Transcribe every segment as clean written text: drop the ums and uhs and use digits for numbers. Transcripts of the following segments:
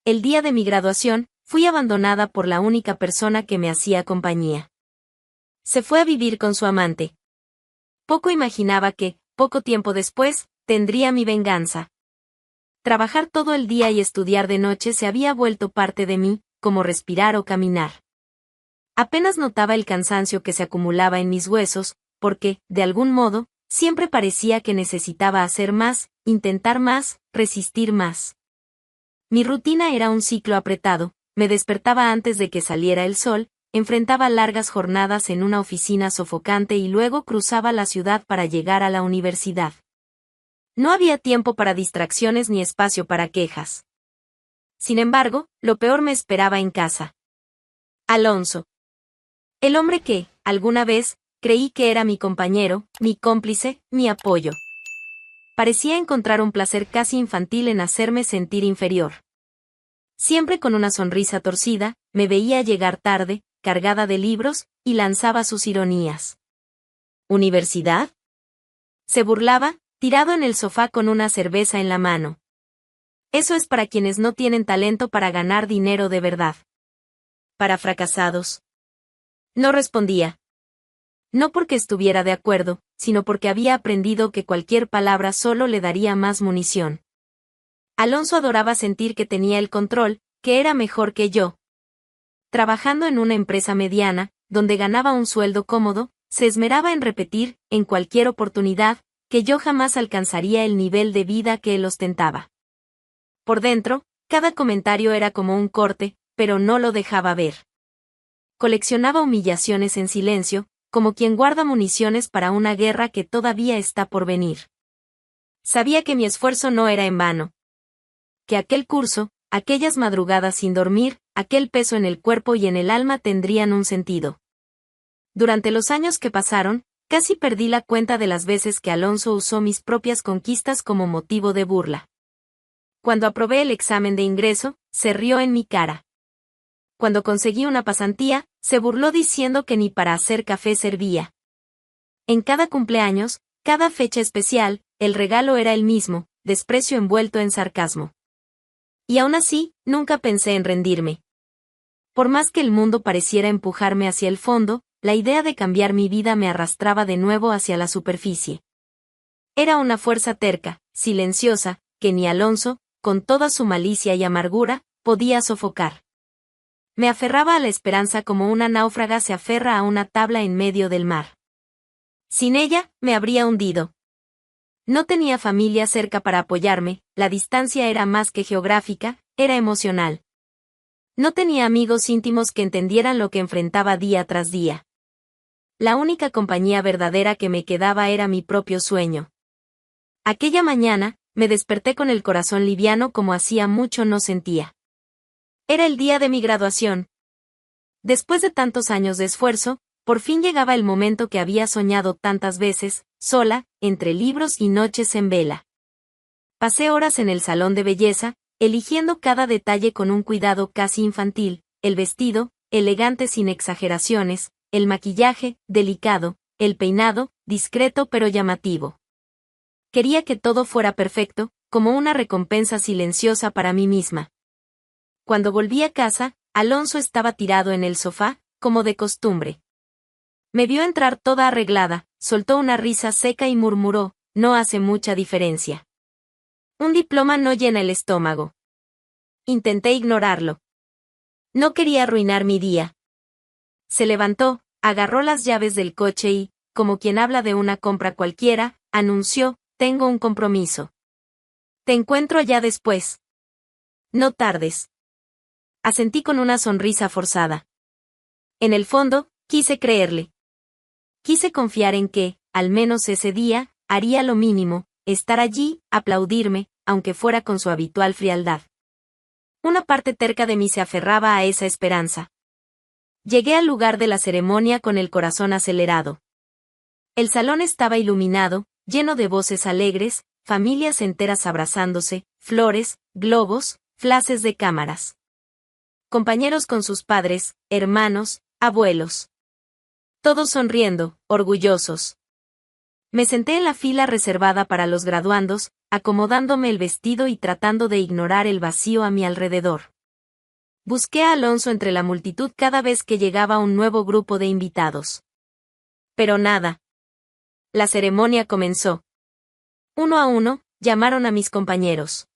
el día de mi graduación, fui abandonada por la única persona que me hacía compañía. Se fue a vivir con su amante. Poco imaginaba que, poco tiempo después, tendría mi venganza. Trabajar todo el día y estudiar de noche se había vuelto parte de mí, como respirar o caminar. Apenas notaba el cansancio que se acumulaba en mis huesos, porque, de algún modo, siempre parecía que necesitaba hacer más, intentar más, resistir más. Mi rutina era un ciclo apretado, me despertaba antes de que saliera el sol, enfrentaba largas jornadas en una oficina sofocante y luego cruzaba la ciudad para llegar a la universidad. No había tiempo para distracciones ni espacio para quejas. Sin embargo, lo peor me esperaba en casa. Alonso. El hombre que, alguna vez, creí que era mi compañero, mi cómplice, mi apoyo. Parecía encontrar un placer casi infantil en hacerme sentir inferior. Siempre con una sonrisa torcida, me veía llegar tarde, cargada de libros, y lanzaba sus ironías. ¿Universidad? Se burlaba, tirado en el sofá con una cerveza en la mano. Eso es para quienes no tienen talento para ganar dinero de verdad. Para fracasados. No respondía. No porque estuviera de acuerdo, sino porque había aprendido que cualquier palabra solo le daría más munición. Alonso adoraba sentir que tenía el control, que era mejor que yo. Trabajando en una empresa mediana, donde ganaba un sueldo cómodo, se esmeraba en repetir, en cualquier oportunidad, que yo jamás alcanzaría el nivel de vida que él ostentaba. Por dentro, cada comentario era como un corte, pero no lo dejaba ver. Coleccionaba humillaciones en silencio, como quien guarda municiones para una guerra que todavía está por venir. Sabía que mi esfuerzo no era en vano. Que aquel curso, aquellas madrugadas sin dormir, aquel peso en el cuerpo y en el alma tendrían un sentido. Durante los años que pasaron, casi perdí la cuenta de las veces que Alonso usó mis propias conquistas como motivo de burla. Cuando aprobé el examen de ingreso, se rió en mi cara. Cuando conseguí una pasantía, se burló diciendo que ni para hacer café servía. En cada cumpleaños, cada fecha especial, el regalo era el mismo, desprecio envuelto en sarcasmo. Y aún así, nunca pensé en rendirme. Por más que el mundo pareciera empujarme hacia el fondo, la idea de cambiar mi vida me arrastraba de nuevo hacia la superficie. Era una fuerza terca, silenciosa, que ni Alonso, con toda su malicia y amargura, podía sofocar. Me aferraba a la esperanza como una náufraga se aferra a una tabla en medio del mar. Sin ella, me habría hundido. No tenía familia cerca para apoyarme, la distancia era más que geográfica, era emocional. No tenía amigos íntimos que entendieran lo que enfrentaba día tras día. La única compañía verdadera que me quedaba era mi propio sueño. Aquella mañana, me desperté con el corazón liviano como hacía mucho no sentía. Era el día de mi graduación. Después de tantos años de esfuerzo, por fin llegaba el momento que había soñado tantas veces, sola, entre libros y noches en vela. Pasé horas en el salón de belleza, eligiendo cada detalle con un cuidado casi infantil, el vestido, elegante sin exageraciones, el maquillaje, delicado, el peinado, discreto pero llamativo. Quería que todo fuera perfecto, como una recompensa silenciosa para mí misma. Cuando volví a casa, Alonso estaba tirado en el sofá, como de costumbre. Me vio entrar toda arreglada, soltó una risa seca y murmuró, no hace mucha diferencia. Un diploma no llena el estómago. Intenté ignorarlo. No quería arruinar mi día. Se levantó, agarró las llaves del coche y, como quien habla de una compra cualquiera, anunció, tengo un compromiso. Te encuentro allá después. No tardes. Asentí con una sonrisa forzada. En el fondo, quise creerle. Quise confiar en que, al menos ese día, haría lo mínimo, estar allí, aplaudirme, aunque fuera con su habitual frialdad. Una parte terca de mí se aferraba a esa esperanza. Llegué al lugar de la ceremonia con el corazón acelerado. El salón estaba iluminado, lleno de voces alegres, familias enteras abrazándose, flores, globos, flashes de cámaras. Compañeros con sus padres, hermanos, abuelos. Todos sonriendo, orgullosos. Me senté en la fila reservada para los graduandos, acomodándome el vestido y tratando de ignorar el vacío a mi alrededor. Busqué a Alonso entre la multitud cada vez que llegaba un nuevo grupo de invitados. Pero nada. La ceremonia comenzó. Uno a uno, llamaron a mis compañeros.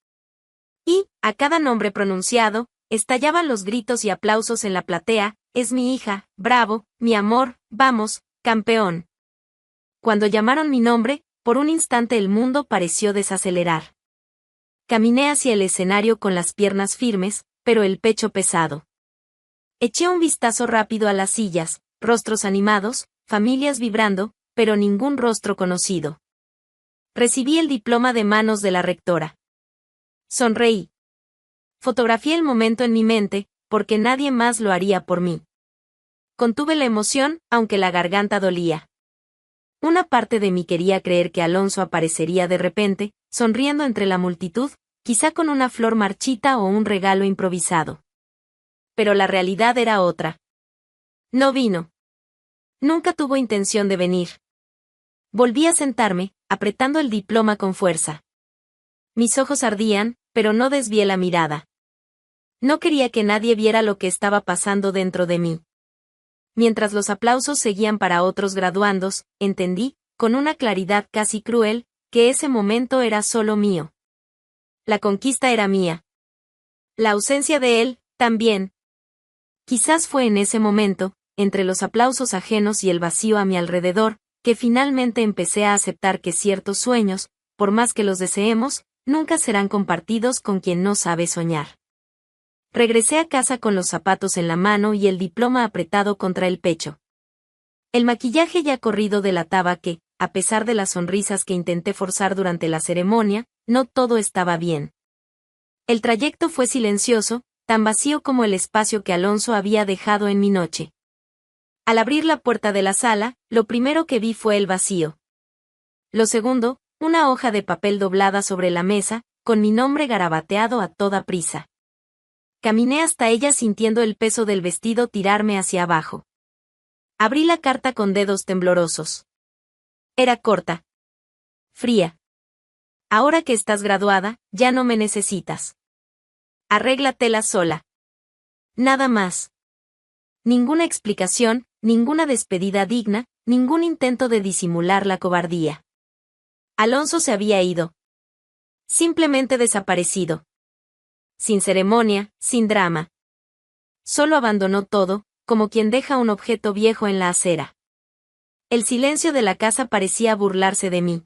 Y, a cada nombre pronunciado, estallaban los gritos y aplausos en la platea: «Es mi hija, bravo, mi amor, vamos, campeón». Cuando llamaron mi nombre, por un instante el mundo pareció desacelerar. Caminé hacia el escenario con las piernas firmes, pero el pecho pesado. Eché un vistazo rápido a las sillas, rostros animados, familias vibrando, pero ningún rostro conocido. Recibí el diploma de manos de la rectora. Sonreí. Fotografié el momento en mi mente, porque nadie más lo haría por mí. Contuve la emoción, aunque la garganta dolía. Una parte de mí quería creer que Alonso aparecería de repente, sonriendo entre la multitud, quizá con una flor marchita o un regalo improvisado. Pero la realidad era otra. No vino. Nunca tuvo intención de venir. Volví a sentarme, apretando el diploma con fuerza. Mis ojos ardían, pero no desvié la mirada. No quería que nadie viera lo que estaba pasando dentro de mí. Mientras los aplausos seguían para otros graduandos, entendí, con una claridad casi cruel, que ese momento era solo mío. La conquista era mía. La ausencia de él, también. Quizás fue en ese momento, entre los aplausos ajenos y el vacío a mi alrededor, que finalmente empecé a aceptar que ciertos sueños, por más que los deseemos, nunca serán compartidos con quien no sabe soñar. Regresé a casa con los zapatos en la mano y el diploma apretado contra el pecho. El maquillaje ya corrido delataba que, a pesar de las sonrisas que intenté forzar durante la ceremonia, no todo estaba bien. El trayecto fue silencioso, tan vacío como el espacio que Alonso había dejado en mi noche. Al abrir la puerta de la sala, lo primero que vi fue el vacío. Lo segundo, una hoja de papel doblada sobre la mesa, con mi nombre garabateado a toda prisa. Caminé hasta ella sintiendo el peso del vestido tirarme hacia abajo. Abrí la carta con dedos temblorosos. Era corta. Fría. Ahora que estás graduada, ya no me necesitas. Arréglatela sola. Nada más. Ninguna explicación, ninguna despedida digna, ningún intento de disimular la cobardía. Alonso se había ido. Simplemente desaparecido. Sin ceremonia, sin drama. Solo abandonó todo, como quien deja un objeto viejo en la acera. El silencio de la casa parecía burlarse de mí.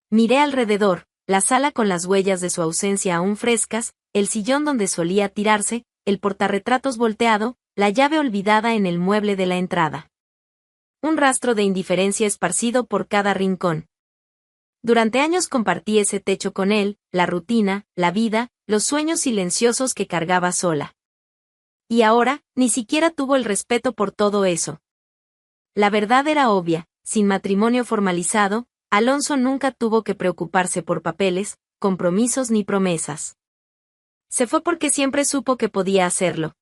Miré alrededor, la sala con las huellas de su ausencia aún frescas, el sillón donde solía tirarse, el portarretratos volteado, la llave olvidada en el mueble de la entrada. Un rastro de indiferencia esparcido por cada rincón. Durante años compartí ese techo con él, la rutina, la vida, los sueños silenciosos que cargaba sola. Y ahora, ni siquiera tuvo el respeto por todo eso. La verdad era obvia, sin matrimonio formalizado, Alonso nunca tuvo que preocuparse por papeles, compromisos ni promesas. Se fue porque siempre supo que podía hacerlo.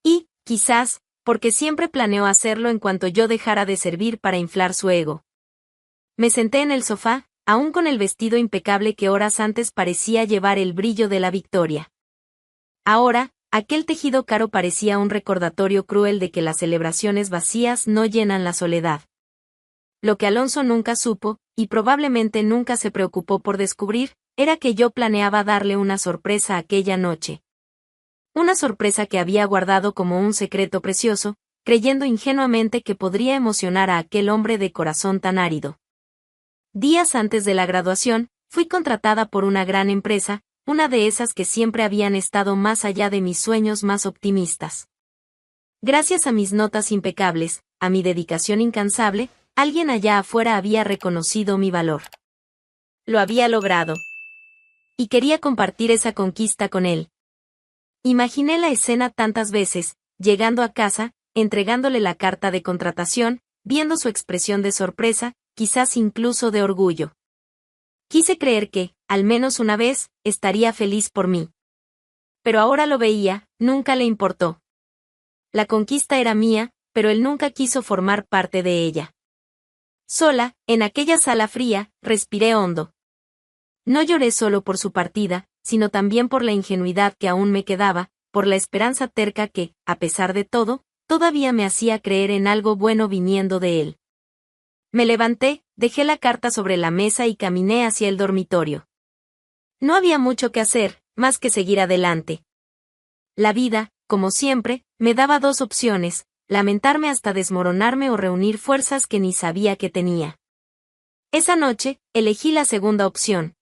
Y, quizás, porque siempre planeó hacerlo en cuanto yo dejara de servir para inflar su ego. Me senté en el sofá, aún con el vestido impecable que horas antes parecía llevar el brillo de la victoria. Ahora, aquel tejido caro parecía un recordatorio cruel de que las celebraciones vacías no llenan la soledad. Lo que Alonso nunca supo, y probablemente nunca se preocupó por descubrir, era que yo planeaba darle una sorpresa aquella noche. Una sorpresa que había guardado como un secreto precioso, creyendo ingenuamente que podría emocionar a aquel hombre de corazón tan árido. Días antes de la graduación, fui contratada por una gran empresa, una de esas que siempre habían estado más allá de mis sueños más optimistas. Gracias a mis notas impecables, a mi dedicación incansable, alguien allá afuera había reconocido mi valor. Lo había logrado. Y quería compartir esa conquista con él. Imaginé la escena tantas veces, llegando a casa, entregándole la carta de contratación, viendo su expresión de sorpresa, quizás incluso de orgullo. Quise creer que, al menos una vez, estaría feliz por mí. Pero ahora lo veía, nunca le importó. La conquista era mía, pero él nunca quiso formar parte de ella. Sola, en aquella sala fría, respiré hondo. No lloré solo por su partida, sino también por la ingenuidad que aún me quedaba, por la esperanza terca que, a pesar de todo, todavía me hacía creer en algo bueno viniendo de él. Me levanté, dejé la carta sobre la mesa y caminé hacia el dormitorio. No había mucho que hacer, más que seguir adelante. La vida, como siempre, me daba dos opciones: lamentarme hasta desmoronarme o reunir fuerzas que ni sabía que tenía. Esa noche, elegí la segunda opción.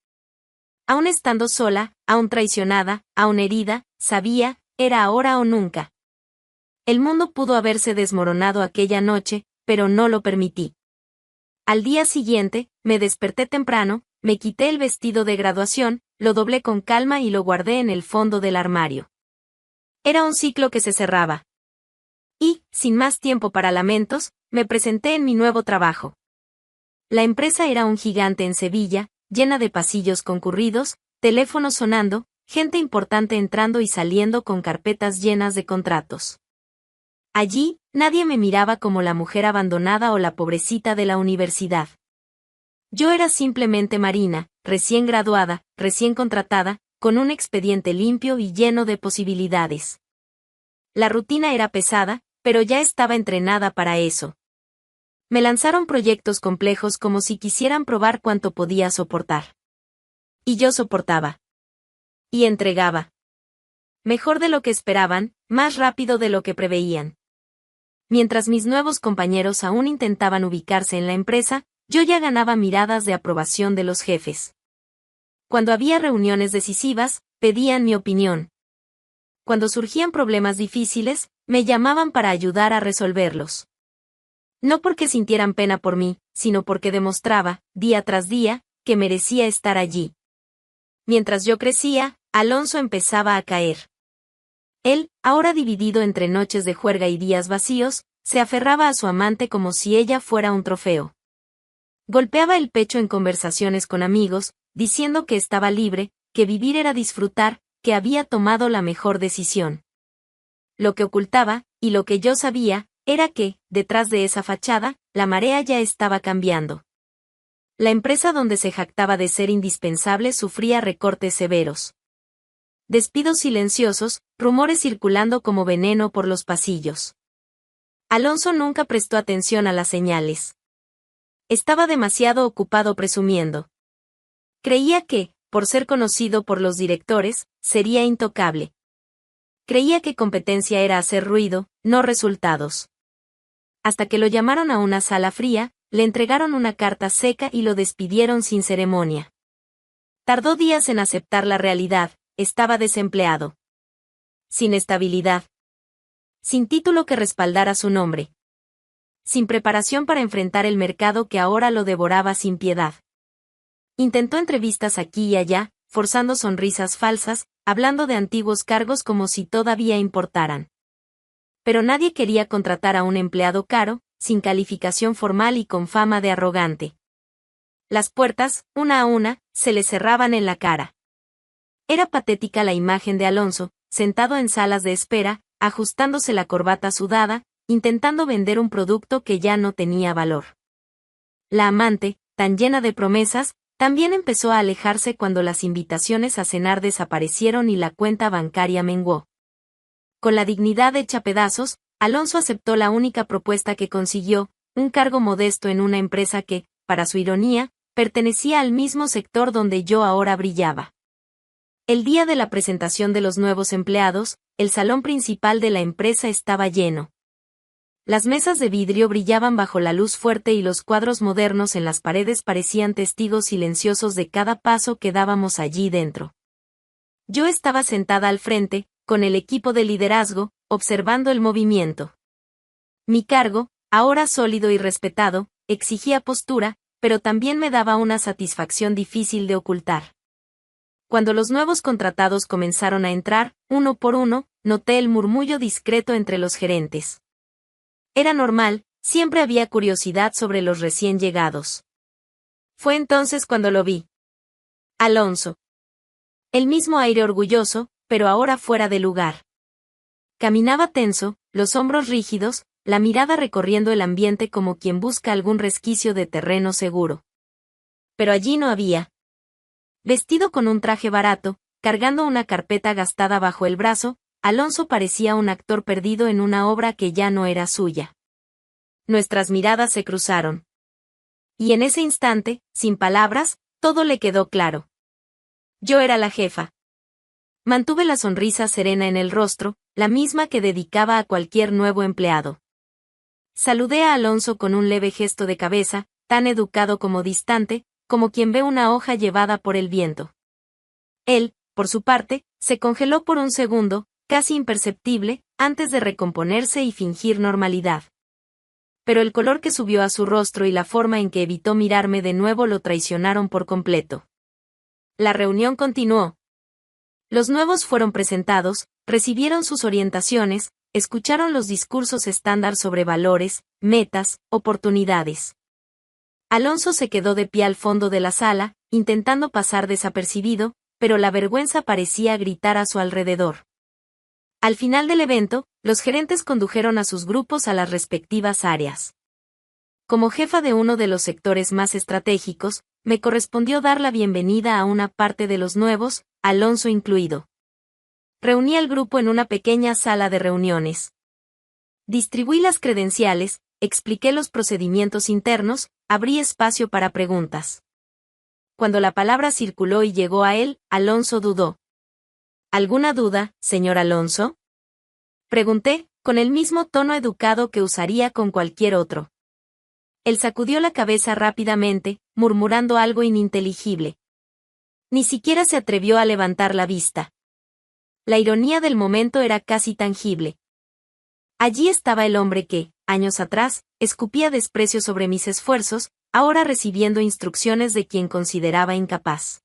Aún estando sola, aún traicionada, aún herida, sabía, era ahora o nunca. El mundo pudo haberse desmoronado aquella noche, pero no lo permití. Al día siguiente, me desperté temprano, me quité el vestido de graduación, lo doblé con calma y lo guardé en el fondo del armario. Era un ciclo que se cerraba. Y, sin más tiempo para lamentos, me presenté en mi nuevo trabajo. La empresa era un gigante en Sevilla, llena de pasillos concurridos, teléfonos sonando, gente importante entrando y saliendo con carpetas llenas de contratos. Allí, nadie me miraba como la mujer abandonada o la pobrecita de la universidad. Yo era simplemente Marina, recién graduada, recién contratada, con un expediente limpio y lleno de posibilidades. La rutina era pesada, pero ya estaba entrenada para eso. Me lanzaron proyectos complejos como si quisieran probar cuánto podía soportar. Y yo soportaba. Y entregaba. Mejor de lo que esperaban, más rápido de lo que preveían. Mientras mis nuevos compañeros aún intentaban ubicarse en la empresa, yo ya ganaba miradas de aprobación de los jefes. Cuando había reuniones decisivas, pedían mi opinión. Cuando surgían problemas difíciles, me llamaban para ayudar a resolverlos. No porque sintieran pena por mí, sino porque demostraba, día tras día, que merecía estar allí. Mientras yo crecía, Alonso empezaba a caer. Él, ahora dividido entre noches de juerga y días vacíos, se aferraba a su amante como si ella fuera un trofeo. Golpeaba el pecho en conversaciones con amigos, diciendo que estaba libre, que vivir era disfrutar, que había tomado la mejor decisión. Lo que ocultaba, y lo que yo sabía, era que, detrás de esa fachada, la marea ya estaba cambiando. La empresa donde se jactaba de ser indispensable sufría recortes severos. Despidos silenciosos, rumores circulando como veneno por los pasillos. Alonso nunca prestó atención a las señales. Estaba demasiado ocupado presumiendo. Creía que, por ser conocido por los directores, sería intocable. Creía que competencia era hacer ruido, no resultados. Hasta que lo llamaron a una sala fría, le entregaron una carta seca y lo despidieron sin ceremonia. Tardó días en aceptar la realidad, estaba desempleado. Sin estabilidad. Sin título que respaldara su nombre. Sin preparación para enfrentar el mercado que ahora lo devoraba sin piedad. Intentó entrevistas aquí y allá, forzando sonrisas falsas, hablando de antiguos cargos como si todavía importaran. Pero nadie quería contratar a un empleado caro, sin calificación formal y con fama de arrogante. Las puertas, una a una, se le cerraban en la cara. Era patética la imagen de Alonso, sentado en salas de espera, ajustándose la corbata sudada, intentando vender un producto que ya no tenía valor. La amante, tan llena de promesas, también empezó a alejarse cuando las invitaciones a cenar desaparecieron y la cuenta bancaria menguó. Con la dignidad hecha pedazos, Alonso aceptó la única propuesta que consiguió, un cargo modesto en una empresa que, para su ironía, pertenecía al mismo sector donde yo ahora brillaba. El día de la presentación de los nuevos empleados, el salón principal de la empresa estaba lleno. Las mesas de vidrio brillaban bajo la luz fuerte y los cuadros modernos en las paredes parecían testigos silenciosos de cada paso que dábamos allí dentro. Yo estaba sentada al frente, con el equipo de liderazgo, observando el movimiento. Mi cargo, ahora sólido y respetado, exigía postura, pero también me daba una satisfacción difícil de ocultar. Cuando los nuevos contratados comenzaron a entrar, uno por uno, noté el murmullo discreto entre los gerentes. Era normal, siempre había curiosidad sobre los recién llegados. Fue entonces cuando lo vi. Alonso. El mismo aire orgulloso, pero ahora fuera de lugar. Caminaba tenso, los hombros rígidos, la mirada recorriendo el ambiente como quien busca algún resquicio de terreno seguro. Pero allí no había. Vestido con un traje barato, cargando una carpeta gastada bajo el brazo, Alonso parecía un actor perdido en una obra que ya no era suya. Nuestras miradas se cruzaron. Y en ese instante, sin palabras, todo le quedó claro. Yo era la jefa. Mantuve la sonrisa serena en el rostro, la misma que dedicaba a cualquier nuevo empleado. Saludé a Alonso con un leve gesto de cabeza, tan educado como distante, como quien ve una hoja llevada por el viento. Él, por su parte, se congeló por un segundo, casi imperceptible, antes de recomponerse y fingir normalidad. Pero el color que subió a su rostro y la forma en que evitó mirarme de nuevo lo traicionaron por completo. La reunión continuó. Los nuevos fueron presentados, recibieron sus orientaciones, escucharon los discursos estándar sobre valores, metas, oportunidades. Alonso se quedó de pie al fondo de la sala, intentando pasar desapercibido, pero la vergüenza parecía gritar a su alrededor. Al final del evento, los gerentes condujeron a sus grupos a las respectivas áreas. Como jefa de uno de los sectores más estratégicos, me correspondió dar la bienvenida a una parte de los nuevos, Alonso incluido. Reuní al grupo en una pequeña sala de reuniones. Distribuí las credenciales, expliqué los procedimientos internos, abrí espacio para preguntas. Cuando la palabra circuló y llegó a él, Alonso dudó. ¿Alguna duda, señor Alonso? Pregunté, con el mismo tono educado que usaría con cualquier otro. Él sacudió la cabeza rápidamente, murmurando algo ininteligible. Ni siquiera se atrevió a levantar la vista. La ironía del momento era casi tangible. Allí estaba el hombre que, años atrás, escupía desprecio sobre mis esfuerzos, ahora recibiendo instrucciones de quien consideraba incapaz.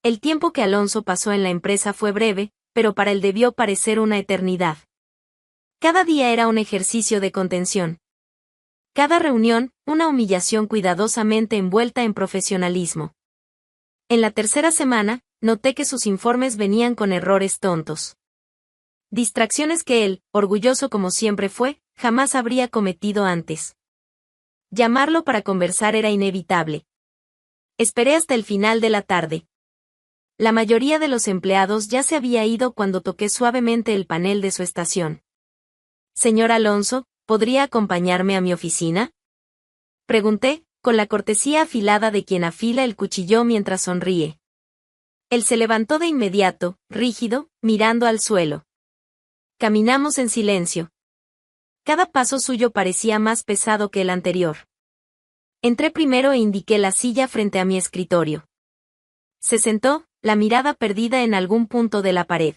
El tiempo que Alonso pasó en la empresa fue breve, pero para él debió parecer una eternidad. Cada día era un ejercicio de contención. Cada reunión, una humillación cuidadosamente envuelta en profesionalismo. En la tercera semana, noté que sus informes venían con errores tontos. Distracciones que él, orgulloso como siempre fue, jamás habría cometido antes. Llamarlo para conversar era inevitable. Esperé hasta el final de la tarde. La mayoría de los empleados ya se había ido cuando toqué suavemente el panel de su estación. Señor Alonso, ¿podría acompañarme a mi oficina? Pregunté, con la cortesía afilada de quien afila el cuchillo mientras sonríe. Él se levantó de inmediato, rígido, mirando al suelo. Caminamos en silencio. Cada paso suyo parecía más pesado que el anterior. Entré primero e indiqué la silla frente a mi escritorio. Se sentó, la mirada perdida en algún punto de la pared.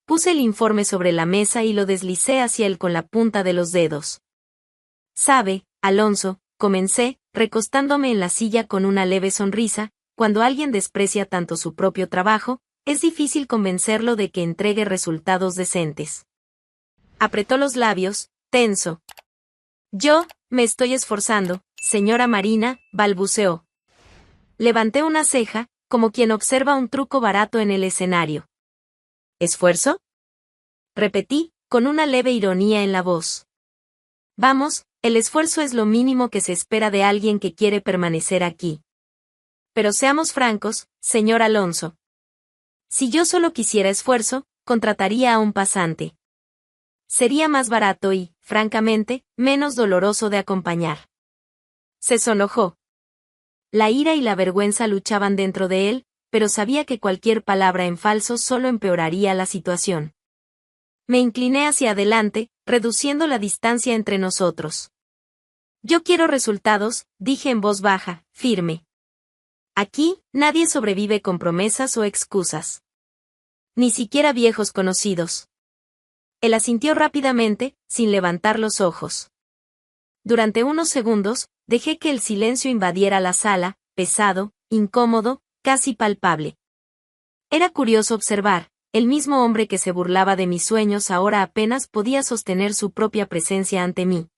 Puse el informe sobre la mesa y lo deslicé hacia él con la punta de los dedos. Sabe, Alonso, comencé, recostándome en la silla con una leve sonrisa, cuando alguien desprecia tanto su propio trabajo, es difícil convencerlo de que entregue resultados decentes. Apretó los labios, tenso. Yo, me estoy esforzando, señora Marina, balbuceó. Levanté una ceja, como quien observa un truco barato en el escenario. ¿Esfuerzo? Repetí, con una leve ironía en la voz. Vamos, el esfuerzo es lo mínimo que se espera de alguien que quiere permanecer aquí. Pero seamos francos, señor Alonso. Si yo solo quisiera esfuerzo, contrataría a un pasante. Sería más barato y, francamente, menos doloroso de acompañar. Se sonrojó. La ira y la vergüenza luchaban dentro de él, pero sabía que cualquier palabra en falso solo empeoraría la situación. Me incliné hacia adelante, reduciendo la distancia entre nosotros. Yo quiero resultados, dije en voz baja, firme. Aquí, nadie sobrevive con promesas o excusas. Ni siquiera viejos conocidos. Él asintió rápidamente, sin levantar los ojos. Durante unos segundos, dejé que el silencio invadiera la sala, pesado, incómodo, casi palpable. Era curioso observar, el mismo hombre que se burlaba de mis sueños ahora apenas podía sostener su propia presencia ante mí.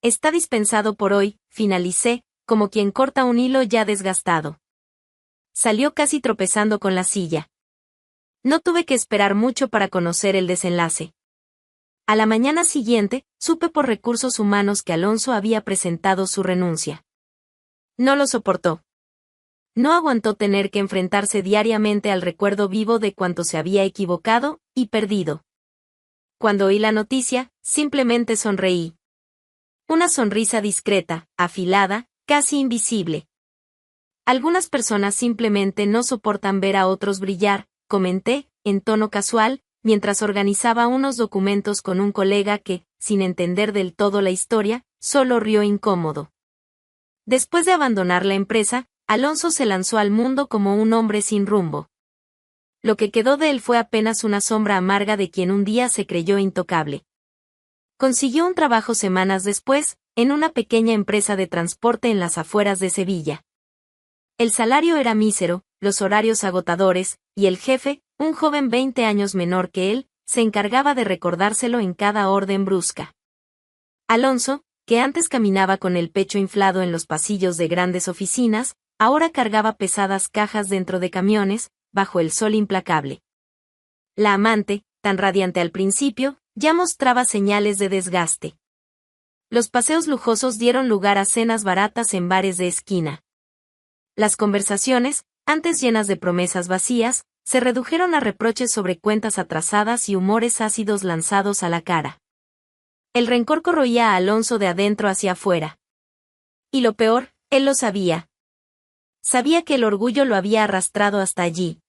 Está dispensado por hoy, finalicé, como quien corta un hilo ya desgastado. Salió casi tropezando con la silla. No tuve que esperar mucho para conocer el desenlace. A la mañana siguiente, supe por recursos humanos que Alonso había presentado su renuncia. No lo soportó. No aguantó tener que enfrentarse diariamente al recuerdo vivo de cuánto se había equivocado y perdido. Cuando oí la noticia, simplemente sonreí. Una sonrisa discreta, afilada, casi invisible. Algunas personas simplemente no soportan ver a otros brillar, comenté, en tono casual, mientras organizaba unos documentos con un colega que, sin entender del todo la historia, solo rió incómodo. Después de abandonar la empresa, Alonso se lanzó al mundo como un hombre sin rumbo. Lo que quedó de él fue apenas una sombra amarga de quien un día se creyó intocable. Consiguió un trabajo semanas después, en una pequeña empresa de transporte en las afueras de Sevilla. El salario era mísero, los horarios agotadores, y el jefe, un joven 20 años menor que él, se encargaba de recordárselo en cada orden brusca. Alonso, que antes caminaba con el pecho inflado en los pasillos de grandes oficinas, ahora cargaba pesadas cajas dentro de camiones, bajo el sol implacable. La amante, tan radiante al principio, ya mostraba señales de desgaste. Los paseos lujosos dieron lugar a cenas baratas en bares de esquina. Las conversaciones, antes llenas de promesas vacías, se redujeron a reproches sobre cuentas atrasadas y humores ácidos lanzados a la cara. El rencor corroía a Alonso de adentro hacia afuera. Y lo peor, él lo sabía. Sabía que el orgullo lo había arrastrado hasta allí.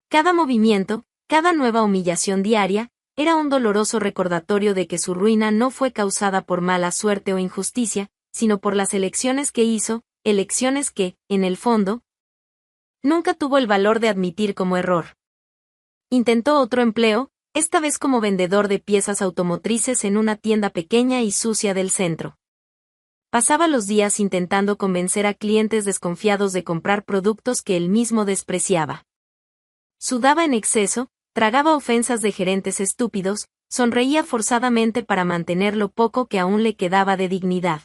Cada movimiento, cada nueva humillación diaria, era un doloroso recordatorio de que su ruina no fue causada por mala suerte o injusticia, sino por las elecciones que hizo, elecciones que, en el fondo, nunca tuvo el valor de admitir como error. Intentó otro empleo, esta vez como vendedor de piezas automotrices en una tienda pequeña y sucia del centro. Pasaba los días intentando convencer a clientes desconfiados de comprar productos que él mismo despreciaba. Sudaba en exceso, tragaba ofensas de gerentes estúpidos, sonreía forzadamente para mantener lo poco que aún le quedaba de dignidad.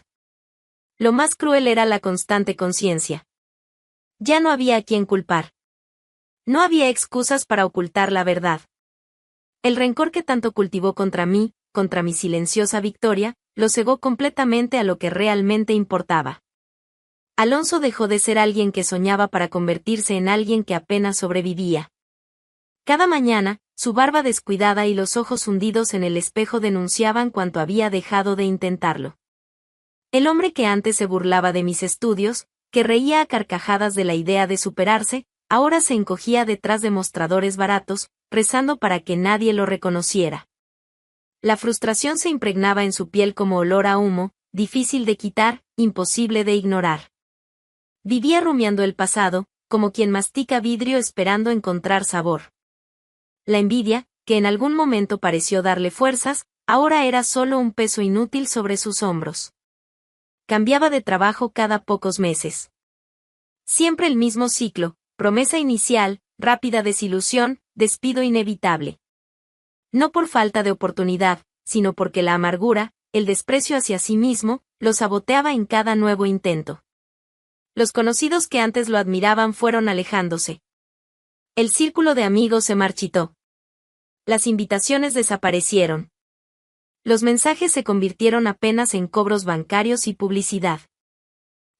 Lo más cruel era la constante conciencia. Ya no había a quien culpar. No había excusas para ocultar la verdad. El rencor que tanto cultivó contra mí, contra mi silenciosa victoria, lo cegó completamente a lo que realmente importaba. Alonso dejó de ser alguien que soñaba para convertirse en alguien que apenas sobrevivía. Cada mañana, su barba descuidada y los ojos hundidos en el espejo denunciaban cuánto había dejado de intentarlo. El hombre que antes se burlaba de mis estudios, que reía a carcajadas de la idea de superarse, ahora se encogía detrás de mostradores baratos, rezando para que nadie lo reconociera. La frustración se impregnaba en su piel como olor a humo, difícil de quitar, imposible de ignorar. Vivía rumiando el pasado, como quien mastica vidrio esperando encontrar sabor. La envidia, que en algún momento pareció darle fuerzas, ahora era solo un peso inútil sobre sus hombros. Cambiaba de trabajo cada pocos meses. Siempre el mismo ciclo, promesa inicial, rápida desilusión, despido inevitable. No por falta de oportunidad, sino porque la amargura, el desprecio hacia sí mismo, lo saboteaba en cada nuevo intento. Los conocidos que antes lo admiraban fueron alejándose. El círculo de amigos se marchitó. Las invitaciones desaparecieron. Los mensajes se convirtieron apenas en cobros bancarios y publicidad.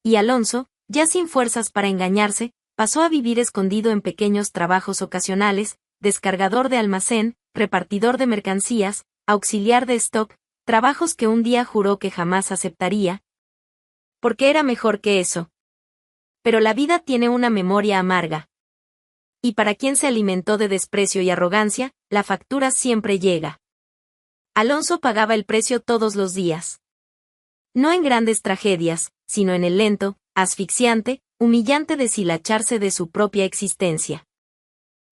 Y Alonso, ya sin fuerzas para engañarse, pasó a vivir escondido en pequeños trabajos ocasionales, descargador de almacén, repartidor de mercancías, auxiliar de stock, trabajos que un día juró que jamás aceptaría, porque era mejor que eso. Pero la vida tiene una memoria amarga. Y para quien se alimentó de desprecio y arrogancia, la factura siempre llega. Alonso pagaba el precio todos los días. No en grandes tragedias, sino en el lento, asfixiante, humillante deshilacharse de su propia existencia.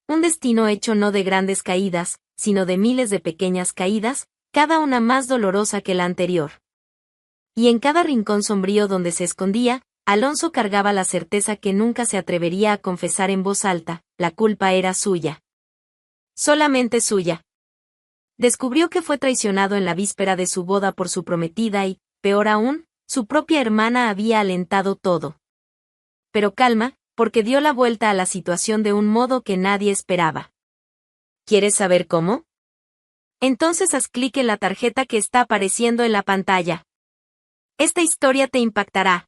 Un destino hecho no de grandes caídas, sino de miles de pequeñas caídas, cada una más dolorosa que la anterior. Y en cada rincón sombrío donde se escondía, Alonso cargaba la certeza que nunca se atrevería a confesar en voz alta, la culpa era suya. Solamente suya. Descubrió que fue traicionado en la víspera de su boda por su prometida y, peor aún, su propia hermana había alentado todo. Pero calma, porque dio la vuelta a la situación de un modo que nadie esperaba. ¿Quieres saber cómo? Entonces haz clic en la tarjeta que está apareciendo en la pantalla. Esta historia te impactará.